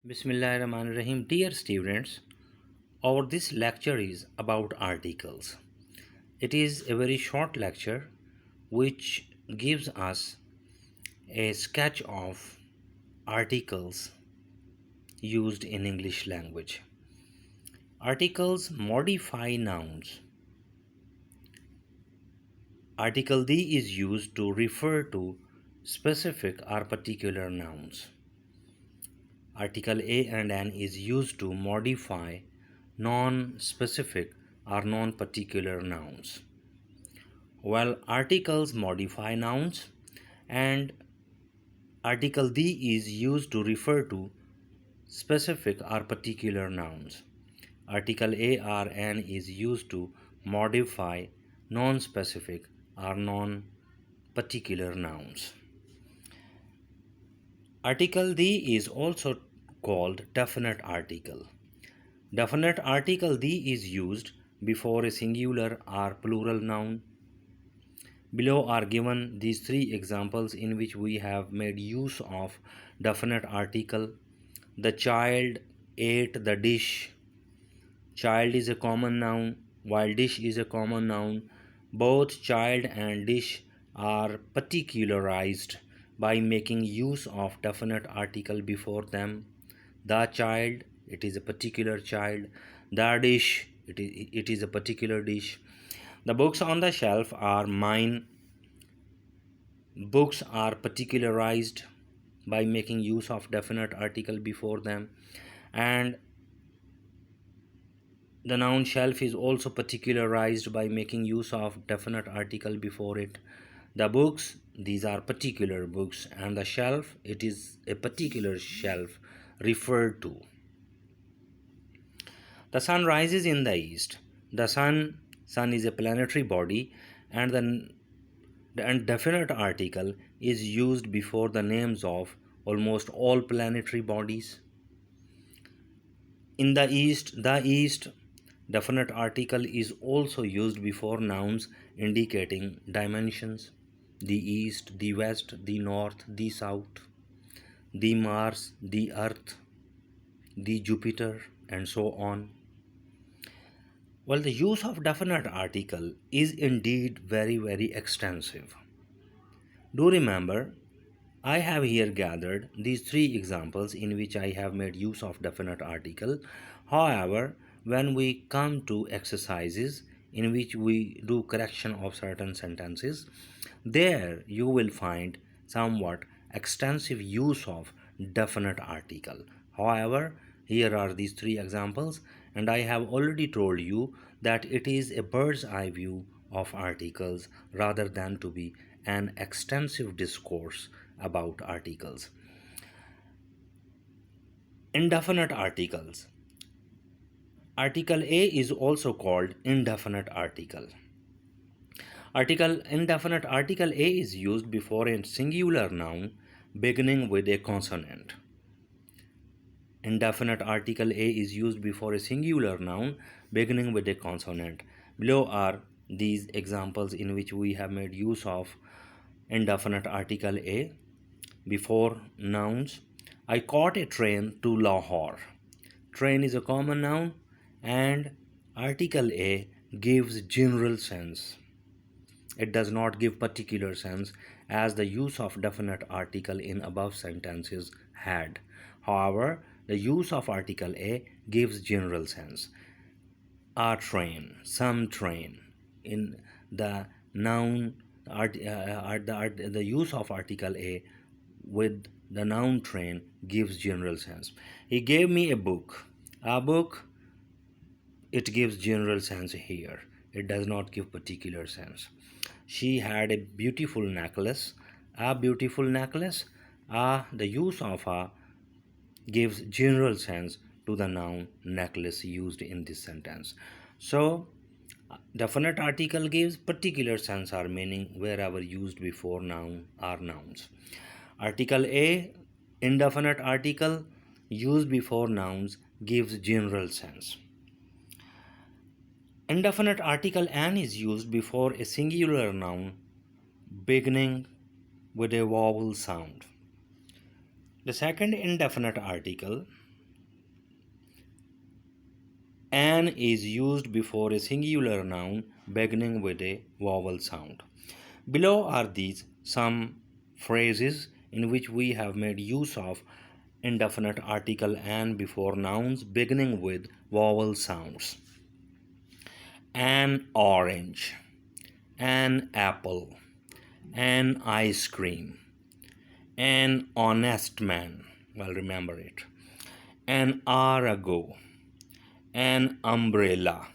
Bismillahirrahmanirrahim. Dear students, our this lecture is about articles. It is a very short lecture which gives us a sketch of articles used in English language. Articles modify nouns. Article "the" is used to refer to specific or particular nouns. Article "a" and "an" is used to modify non-specific or non-particular nouns. While articles modify nouns and article "the" is used to refer to specific or particular nouns. Article "a" or "an" is used to modify non-specific or non-particular nouns. Article "the" is also called definite article. Definite article "the" is used before a singular or plural noun. Below are given these three examples in which we have made use of definite article. The child ate the dish. Child is a common noun while dish is a common noun. Both child and dish are particularized by making use of definite article before them. The child, it is a particular child. The dish, it is a particular dish. The books on the shelf are mine. Books are particularized by making use of definite article before them. And the noun shelf is also particularized by making use of definite article before it. The books, these are particular books, and the shelf, it is a particular shelf referred to. The sun rises in the east. The sun is a planetary body, and the definite article is used before the names of almost all planetary bodies. In the east, definite article is also used before nouns indicating dimensions. The east, the west, the north, the south, the Mars, the earth, the Jupiter, and so on. Well, the use of definite article is indeed very extensive. Do remember, I have here gathered these three examples in which I have made use of definite article. However, when we come to exercises in which we do correction of certain sentences, there you will find somewhat extensive use of definite article. However, here are these three examples, and I have already told you that it is a bird's eye view of articles rather than to be an extensive discourse about articles. Indefinite articles. Article A is also called indefinite article. Indefinite article A is used before a singular noun beginning with a consonant. Indefinite article A is used before a singular noun beginning with a consonant. Below are these examples in which we have made use of indefinite article A before nouns. I caught a train to Lahore. Train is a common noun and article A gives general sense. It does not give particular sense as the use of definite article in above sentences had. However, the use of article A gives general sense. A train, some train. In the noun, the use of article A with the noun train gives general sense. He gave me a book. A book, it gives general sense here. It does not give particular sense. She had a beautiful necklace. A beautiful necklace. The use of a gives general sense to the noun necklace used in this sentence. So, definite article gives particular sense or meaning wherever used before noun or nouns. Article A, indefinite article used before nouns gives general sense. Indefinite article "an" is used before a singular noun beginning with a vowel sound. The second indefinite article An is used before a singular noun beginning with a vowel sound. Below are these some phrases in which we have made use of indefinite article an before nouns beginning with vowel sounds. An orange, an apple, an ice cream, an honest man, well, remember it, an hour ago, an umbrella,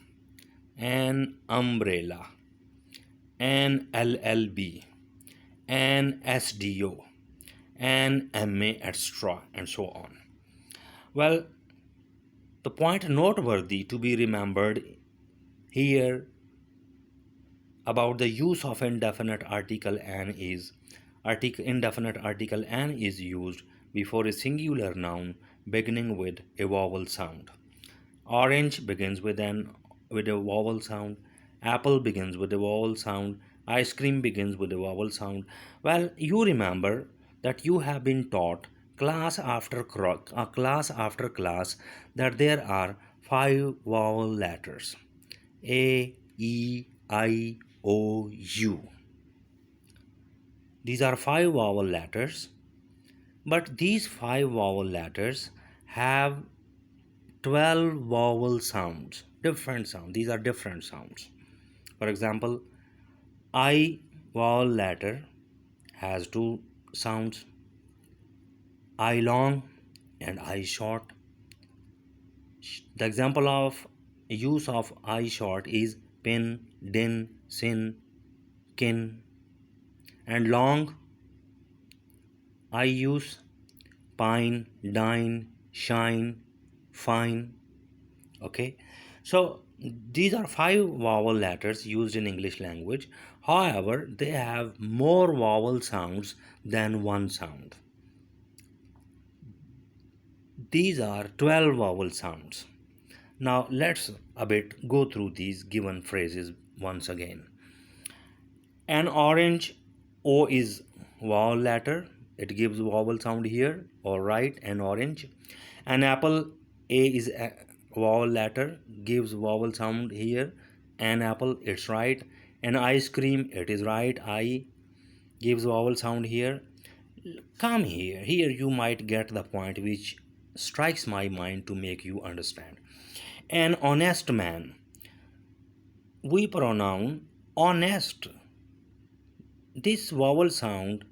an LLB, an SDO, an MA, etc., and so on. Well, the point noteworthy to be remembered here about the use of indefinite article an is indefinite article an is used before a singular noun beginning with a vowel sound. Orange begins with a vowel sound. Apple begins with a vowel sound. Ice cream begins with a vowel sound. Well, you remember that you have been taught class after class that there are five vowel letters: A, E, I, O, U. These are five vowel letters, but these five vowel letters have 12 vowel sounds, different sounds. These are different sounds. For example, I vowel letter has two sounds, I long and I short. The example of use of I short is pin, din, sin, kin, and long I use pine, dine, shine, fine. Okay, so these are five vowel letters used in English language. However, they have more vowel sounds than one sound. These are 12 vowel sounds. Now let's a bit go through these given phrases once again. An orange, O is vowel letter, it gives vowel sound here. All right, an orange. An apple, A is a vowel letter, gives vowel sound here. An apple, it's right. An ice cream, it is right, I gives vowel sound here. Come here you might get the point which strikes my mind to make you understand. An honest man, we pronoun honest. This vowel sound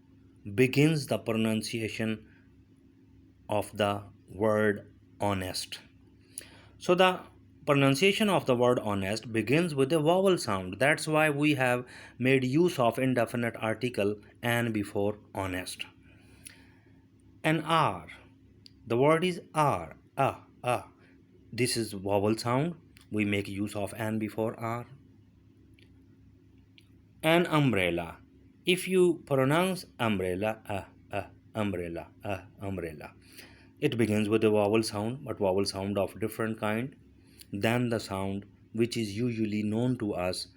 begins the pronunciation of the word honest. So the pronunciation of the word honest begins with a vowel sound. That's why we have made use of indefinite article an before honest. An R. The word is R. This is vowel sound. We make use of an before R. An umbrella. If you pronounce umbrella, umbrella, it begins with a vowel sound, but vowel sound of different kind than the sound which is usually known to us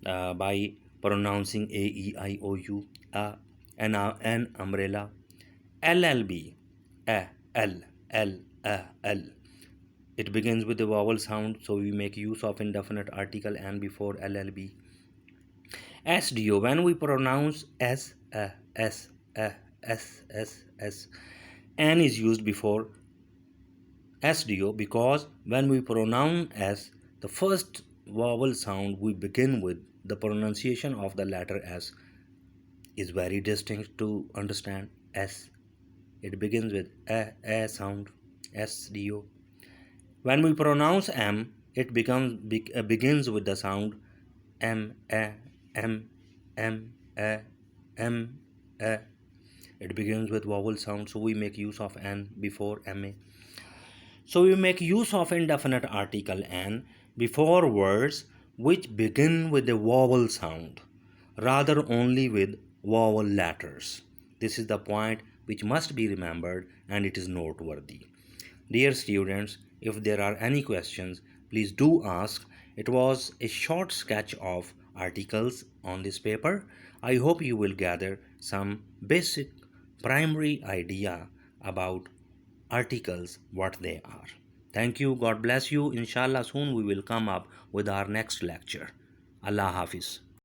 by pronouncing A, E, I, O, U, an umbrella. LLB, L, L. It begins with a vowel sound, so we make use of indefinite article and before LLB. SDO, when we pronounce S, N is used before SDO because when we pronounce S, the first vowel sound we begin with, the pronunciation of the letter S is very distinct to understand. S, it begins with a sound, SDO. When we pronounce M, it begins with the sound M, M, M. It begins with vowel sound, so we make use of N before MA. So we make use of indefinite article N before words which begin with a vowel sound, rather only with vowel letters. This is the point which must be remembered and it is noteworthy. Dear students, if there are any questions, please do ask. It was a short sketch of articles on this paper. I hope you will gather some basic primary idea about articles, what they are. Thank you. God bless you. Inshallah, soon we will come up with our next lecture. Allah Hafiz.